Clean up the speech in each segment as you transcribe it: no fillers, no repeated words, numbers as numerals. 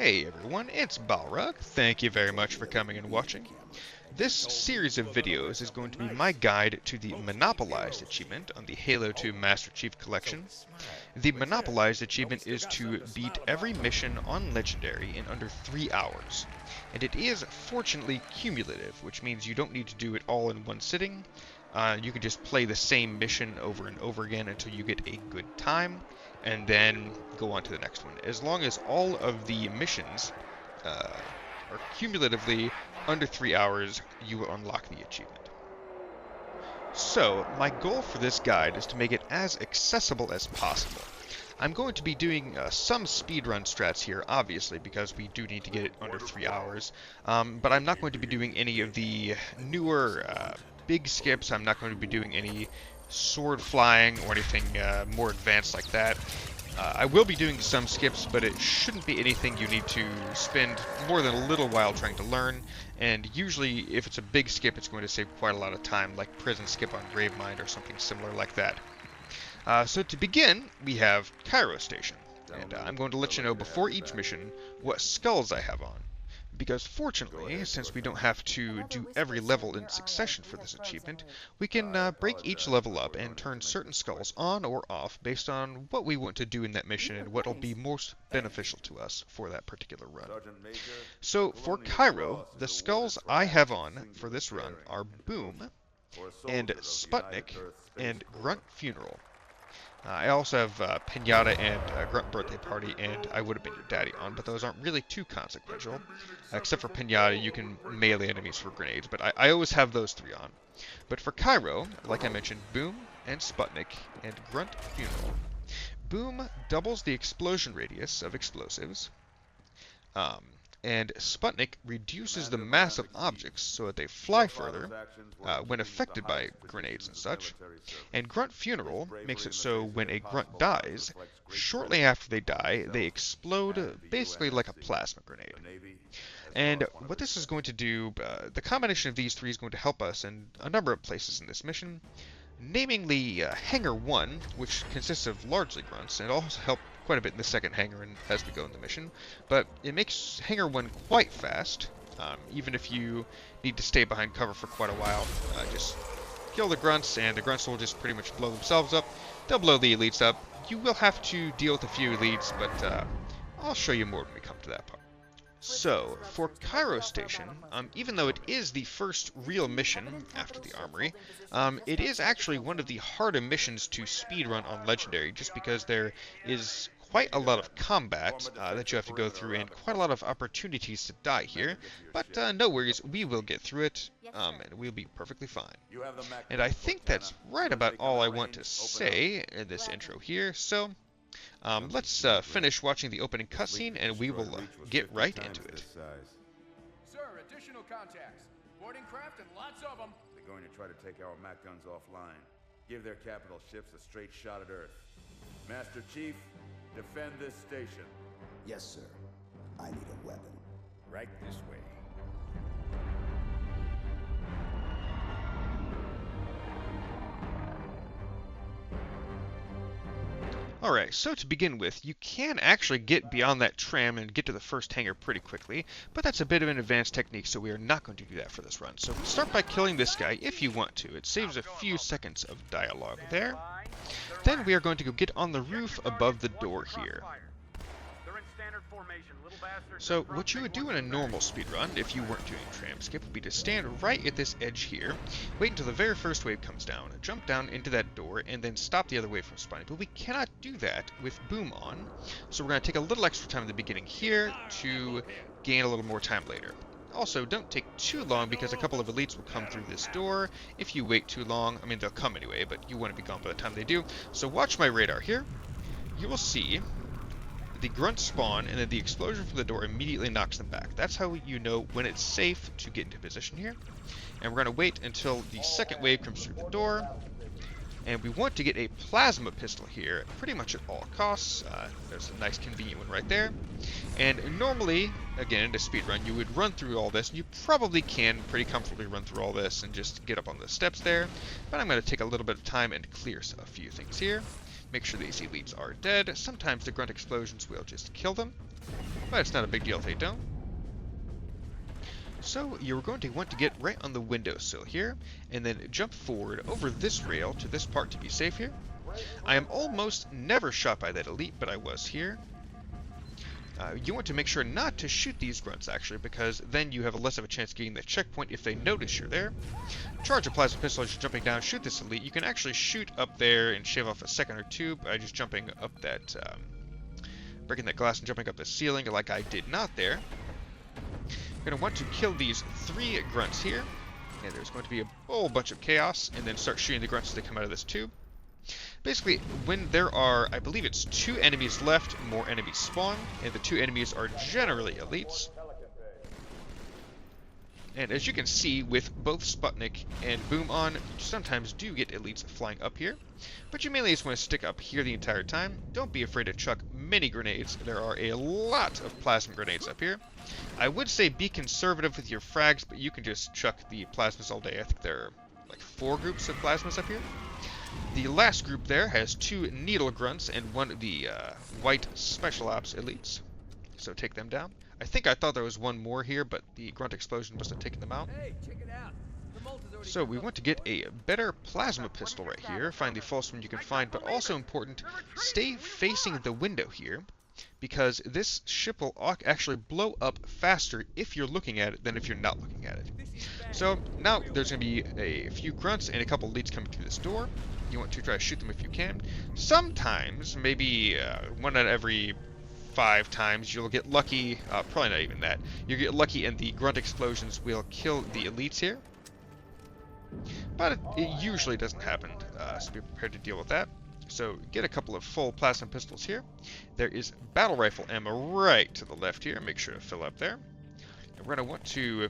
Hey everyone, it's Balrog. Thank you very much for coming and watching. This series of videos is going to be my guide to the Monopolized achievement on the Halo 2 Master Chief Collection. The Monopolized achievement is to beat every mission on Legendary in under 3 hours. And it is fortunately cumulative, which means you don't need to do it all in one sitting. You can just play the same mission over and over again until you get a good time, and then go on to the next one. As long as all of the missions are cumulatively under 3 hours, you will unlock the achievement. So, my goal for this guide is to make it as accessible as possible. I'm going to be doing some speedrun strats here, obviously, because we do need to get it under 3 hours, but I'm not going to be doing any of the newer big skips. I'm not going to be doing any sword flying or anything more advanced like that. I will be doing some skips, but it shouldn't be anything you need to spend more than a little while trying to learn, and usually if it's a big skip it's going to save quite a lot of time, like Prison Skip on Gravemind or something similar like that. So to begin, we have Cairo Station, and I'm going to let you know before each mission what skulls I have on. Because fortunately, since we don't have to do every level in succession for this achievement, we can break each level up and turn certain skulls on or off based on what we want to do in that mission and what will be most beneficial to us for that particular run. So for Cairo, the skulls I have on for this run are Boom, and Sputnik, and Grunt Funeral. I also have Pinata and Grunt Birthday Party, and I Would Have Been Your Daddy on, but those aren't really too consequential. Except for Pinata, you can melee enemies for grenades, but I always have those three on. But for Cairo, like I mentioned, Boom and Sputnik and Grunt Funeral. Boom doubles the explosion radius of explosives, and Sputnik reduces the mass of objects so that they fly further when affected by grenades and such. And Grunt Funeral makes it so when a grunt dies, shortly after they die, they explode basically like a plasma grenade. And what this is going to do, the combination of these three is going to help us in a number of places in this mission, namely Hangar 1, which consists of largely grunts, and also help quite a bit in the second hangar and as we go in the mission, but it makes Hangar 1 quite fast, even if you need to stay behind cover for quite a while. Just kill the grunts, and the grunts will just pretty much blow themselves up. They'll blow the elites up. You will have to deal with a few elites, but I'll show you more when we come to that part. So, for Cairo Station, even though it is the first real mission after the Armory, it is actually one of the harder missions to speedrun on Legendary, just because there is quite a lot of combat that you have to go through and quite a lot of opportunities to die here, but no worries, we will get through it, and we'll be perfectly fine. And I think that's right about all I want to say in this intro here, so let's finish watching the opening cutscene and we will get right into it. Sir, additional contacts. Boarding craft and lots of them. They're going to try to take our MAC guns offline. Give their capital ships a straight shot at Earth. Master Chief, defend this station. Yes, sir. I need a weapon. Right this way. Alright, so to begin with, you can actually get beyond that tram and get to the first hangar pretty quickly, but that's a bit of an advanced technique, so we are not going to do that for this run. So start by killing this guy if you want to. It saves a few seconds of dialogue there. Then we are going to go get on the roof above the door here. So what you would do in a normal speedrun, if you weren't doing tram skip, would be to stand right at this edge here, wait until the very first wave comes down, jump down into that door, and then stop the other wave from spawning. But we cannot do that with Boom on, so we're going to take a little extra time at the beginning here to gain a little more time later. Also, don't take too long because a couple of elites will come through this door. If you wait too long, I mean they'll come anyway, but you want to be gone by the time they do. So watch my radar here. You will see the grunts spawn, and then the explosion from the door immediately knocks them back. That's how you know when it's safe to get into position here. And we're going to wait until the second wave comes through the door. And we want to get a plasma pistol here pretty much at all costs. There's a nice convenient one right there. And normally, again, in a speedrun, you would run through all this, and you probably can pretty comfortably run through all this and just get up on the steps there. But I'm going to take a little bit of time and clear a few things here. Make sure these elites are dead. Sometimes the grunt explosions will just kill them, but it's not a big deal if they don't. So you're going to want to get right on the windowsill here, and then jump forward over this rail to this part to be safe here. I am almost never shot by that elite, but I was here. You want to make sure not to shoot these grunts, actually, because then you have less of a chance of getting the checkpoint if they notice you're there. Charge a plasma pistol as you're jumping down, shoot this elite. You can actually shoot up there and shave off a second or two by just jumping up that, breaking that glass and jumping up the ceiling like I did not there. You're going to want to kill these 3 grunts here, and there's going to be a whole bunch of chaos, and then start shooting the grunts as they come out of this tube. Basically, when there are, I believe it's 2 enemies left, more enemies spawn, and the 2 enemies are generally elites. And as you can see, with both Sputnik and Boom on, you sometimes do get elites flying up here, but you mainly just want to stick up here the entire time. Don't be afraid to chuck mini grenades. There are a lot of plasma grenades up here. I would say be conservative with your frags, but you can just chuck the plasmas all day. I think there are like 4 groups of plasmas up here. The last group there has 2 needle grunts and 1 of the white special ops elites, so take them down. I thought there was 1 more here, but the grunt explosion must have taken them out. Hey, check it out. The Molt is already So we want to get a better plasma pistol right here. Find the false one you can find, but also important, stay facing the window here, because this ship will actually blow up faster if you're looking at it than if you're not looking at it. So now there's going to be a few grunts and a couple elites coming through this door. You want to try to shoot them if you can. Sometimes, maybe 1 out of every 5 times, you'll get lucky. Probably not even that. You'll get lucky and the grunt explosions will kill the elites here. But it usually doesn't happen, so be prepared to deal with that. So get a couple of full plasma pistols here. There is battle rifle ammo right to the left here. Make sure to fill up there. And we're going to want to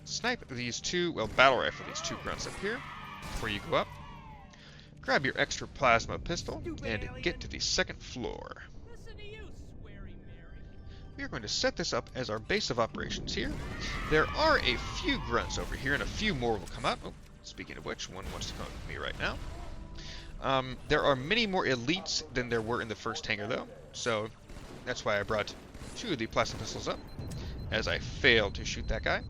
snipe these 2, well, battle rifle these 2 grunts up here before you go up. Grab your extra plasma pistol and get to the 2nd floor. We are going to set this up as our base of operations here. There are a few grunts over here, and a few more will come out. Oh, speaking of which, one wants to come with me right now. There are many more elites than there were in the first hangar, though, so that's why I brought 2 of the plasma pistols up, as I failed to shoot that guy.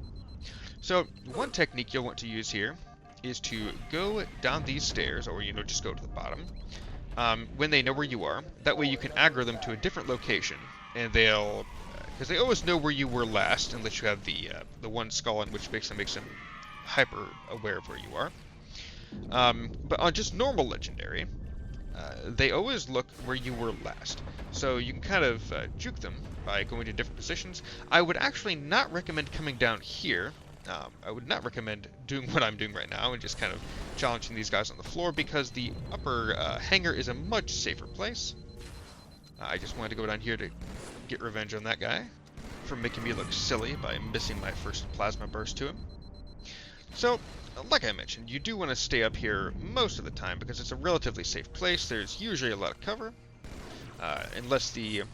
So one technique you'll want to use here is to go down these stairs, or just go to the bottom, when they know where you are. That way you can aggro them to a different location, and they'll, because they always know where you were last, unless you have the 1 skull in, which makes them hyper aware of where you are. But on just normal legendary, they always look where you were last, so you can kind of juke them by going to different positions. I would actually not recommend coming down here. I would not recommend doing what I'm doing right now and just kind of challenging these guys on the floor, because the upper hangar is a much safer place. I just wanted to go down here to get revenge on that guy for making me look silly by missing my first plasma burst to him. So, like I mentioned, you do want to stay up here most of the time because it's a relatively safe place. There's usually a lot of cover, unless the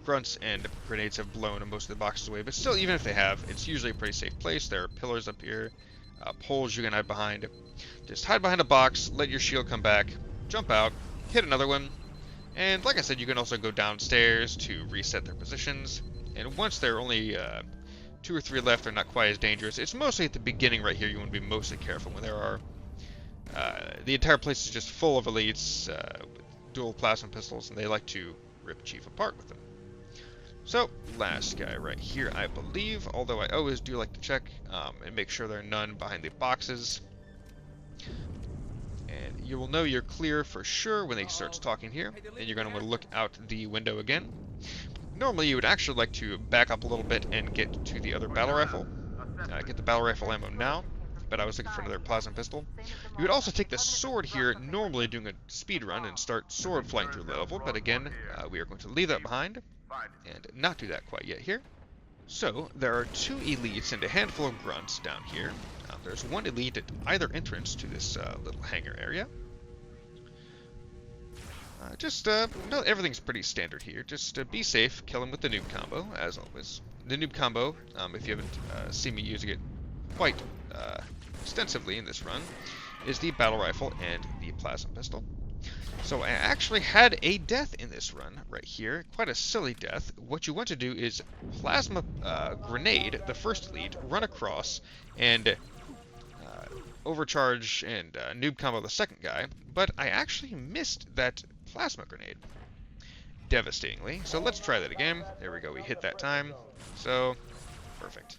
grunts and grenades have blown most of the boxes away. But still, even if they have, it's usually a pretty safe place. There are pillars up here, poles you can hide behind. Just hide behind a box, let your shield come back, jump out, hit another one, and like I said, you can also go downstairs to reset their positions. And once there are only 2 or 3 left, they're not quite as dangerous. It's mostly at the beginning right here you want to be mostly careful when there are the entire place is just full of elites with dual plasma pistols, and they like to rip Chief apart with them. So, last guy right here, I believe, although I always do like to check and make sure there are none behind the boxes. And you will know you're clear for sure when they starts talking here, and you're going to want to look out the window again. Normally you would actually like to back up a little bit and get to the other battle rifle. Get the battle rifle ammo now, but I was looking for another plasma pistol. You would also take the sword here, normally doing a speed run, and start sword flying through the level, but again, we are going to leave that behind and not do that quite yet here. So, there are 2 elites and a handful of grunts down here. There's 1 elite at either entrance to this little hangar area. No, everything's pretty standard here. Just be safe, kill him with the noob combo, as always. The noob combo, if you haven't seen me using it quite extensively in this run, is the battle rifle and the plasma pistol. So I actually had a death in this run right here, quite a silly death. What you want to do is plasma grenade the first elite, run across, and overcharge and noob combo the second guy, but I actually missed that plasma grenade. Devastatingly. So let's try that again. There we go, we hit that time. So, perfect.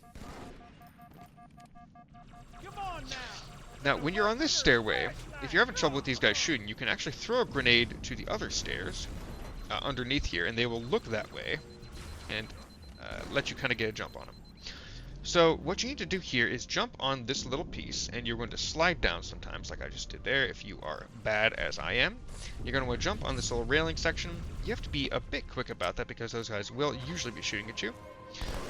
Now, when you're on this stairway, if you're having trouble with these guys shooting, you can actually throw a grenade to the other stairs underneath here, and they will look that way and let you kind of get a jump on them. So what you need to do here is jump on this little piece, and you're going to slide down sometimes, like I just did there. If you are bad as I am, you're going to want to jump on this little railing section. You have to be a bit quick about that because those guys will usually be shooting at you.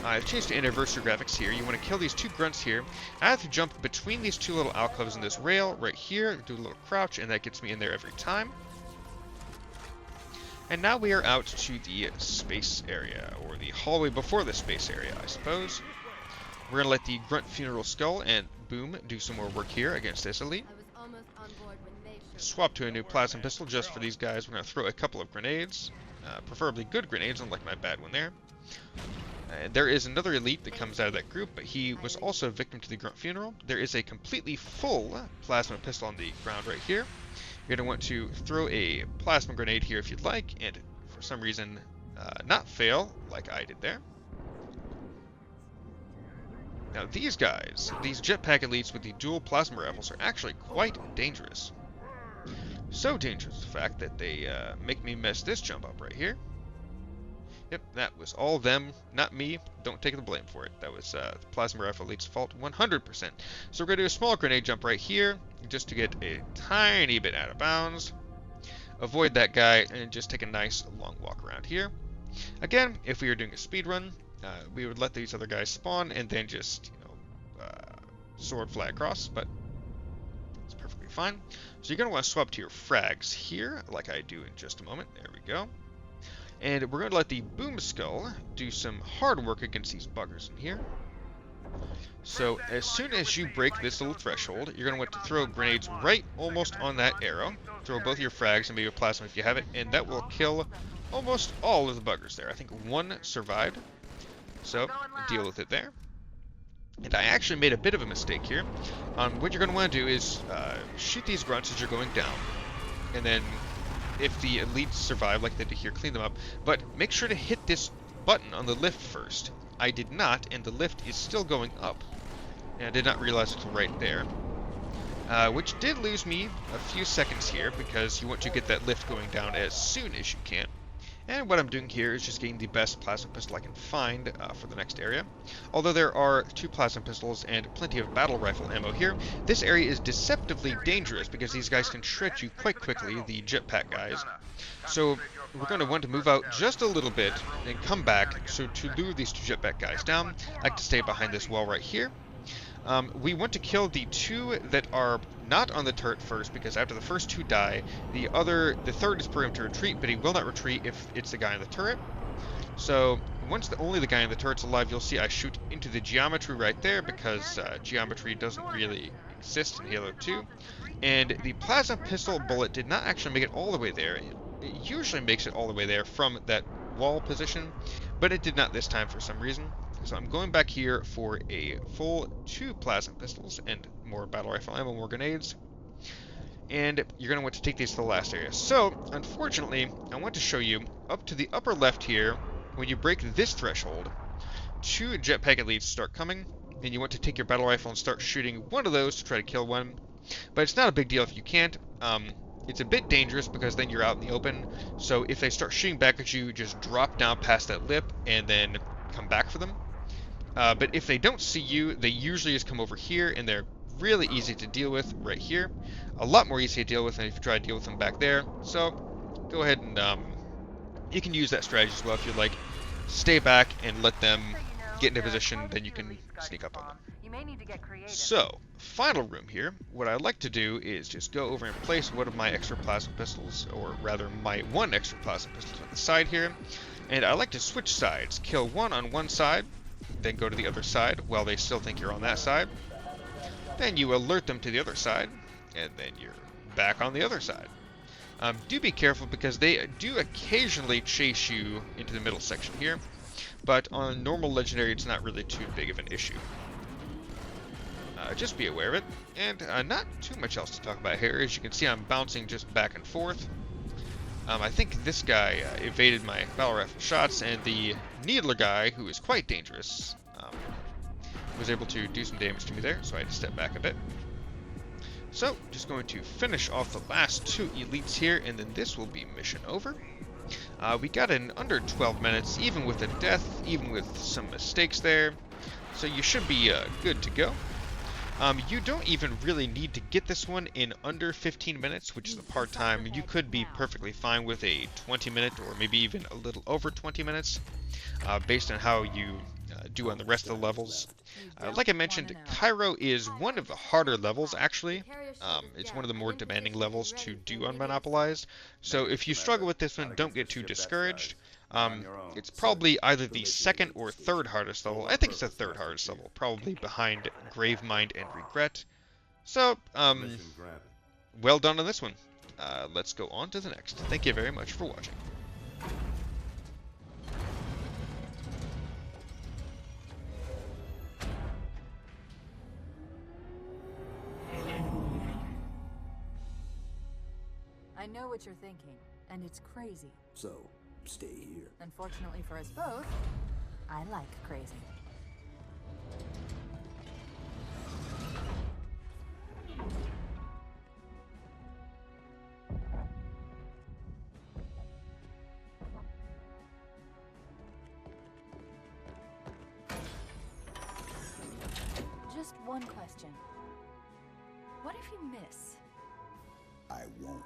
I've changed to anniversary graphics here. You want to kill these two grunts here. I have to jump between these two little alcoves in this rail right here, do a little crouch, and that gets me in there every time. And now we are out to the space area, or the hallway before the space area, I suppose. We're going to let the Grunt Funeral Skull and Boom do some more work here against this elite. Swap to a new plasma pistol just for these guys. We're going to throw a couple of grenades, preferably good grenades, unlike my bad one there. There is another elite that comes out of that group, but he was also a victim to the Grunt Funeral. There is a completely full plasma pistol on the ground right here. You're going to want to throw a plasma grenade here if you'd like, and for some reason not fail like I did there. Now these guys, these jetpack elites with the dual plasma rifles, are actually quite dangerous. So dangerous, in fact, that they make me mess this jump up right here. Yep, that was all them, not me. Don't take the blame for it. That was the plasma rifle elite's fault 100%. So we're going to do a small grenade jump right here, just to get a tiny bit out of bounds. Avoid that guy, and just take a nice long walk around here. Again, if we were doing a speed run, we would let these other guys spawn and then just, sword fly across, but it's perfectly fine. So you're going to want to swap to your frags here, like I do in just a moment. There we go. And we're going to let the Boom Skull do some hard work against these buggers in here. So as soon as you break this little threshold, you're going to want to throw grenades right almost on that arrow. Throw both your frags and maybe a plasma if you have it, and that will kill almost all of the buggers there. I think one survived. So, deal with it there. And I actually made a bit of a mistake here. What you're going to want to do is shoot these grunts as you're going down. And then, if the elites survive like they did here, clean them up. But make sure to hit this button on the lift first. I did not, and the lift is still going up. And I did not realize until right there. Which did lose me a few seconds here, because you want to get that lift going down as soon as you can. And what I'm doing here is just getting the best plasma pistol I can find for the next area. Although there are 2 plasma pistols and plenty of battle rifle ammo here, this area is deceptively dangerous because these guys can shred you quite quickly, the jetpack guys. So we're going to want to move out just a little bit and come back. So to lure these 2 jetpack guys down, I like to stay behind this wall right here. We want to kill the 2 that are not on the turret first, because after the first 2 die, the third is programmed to retreat, but he will not retreat if it's the guy in the turret. So once only the guy in the turret's alive, you'll see I shoot into the geometry right there, because geometry doesn't really exist in Halo 2. And the plasma pistol bullet did not actually make it all the way there. It usually makes it all the way there from that wall position, but it did not this time for some reason. So I'm going back here for a full 2 plasma pistols and more battle rifle ammo, more grenades. And you're going to want to take these to the last area. So, unfortunately, I want to show you up to the upper left here, when you break this threshold, 2 jetpack elites start coming, and you want to take your battle rifle and start shooting one of those to try to kill one. But it's not a big deal if you can't. It's a bit dangerous because then you're out in the open. So if they start shooting back at you, just drop down past that lip and then come back for them. But if they don't see you, they usually just come over here, and they're really easy to deal with right here. A lot more easy to deal with than if you try to deal with them back there. So go ahead and you can use that strategy as well if you like. Stay back and let them get into position, then you can sneak up on them. So, final room here. What I'd like to do is just go over and place one of my extra plasma pistols, or rather my 1 extra plasma pistol on the side here. And I like to switch sides. Kill one on one side, then go to the other side while they still think you're on that side. Then you alert them to the other side, and then you're back on the other side. Do be careful because they do occasionally chase you into the middle section here, but on normal legendary it's not really too big of an issue. Just be aware of it, and not too much else to talk about here. As you can see, I'm bouncing just back and forth. I think this guy evaded my battle rifle shots, and the Needler guy, who is quite dangerous, was able to do some damage to me there, so I had to step back a bit. So, just going to finish off the last 2 elites here, and then this will be mission over. We got in under 12 minutes, even with a death, even with some mistakes there, so you should be good to go. You don't even really need to get this one in under 15 minutes, which is a part time. You could be perfectly fine with a 20-minute or maybe even a little over 20 minutes, based on how you do on the rest of the levels. Like I mentioned, Cairo is one of the harder levels, actually. It's one of the more demanding levels to do on Monopolized. So if you struggle with this one, don't get too discouraged. It's probably either the second or third hardest level. I think it's the third hardest level, probably behind Gravemind and Regret. So, well done on this one. Let's go on to the next. Thank you very much for watching. I know what you're thinking, and it's crazy. So, stay here. Unfortunately for us both, I like crazy. Just one question. What if you miss? I won't.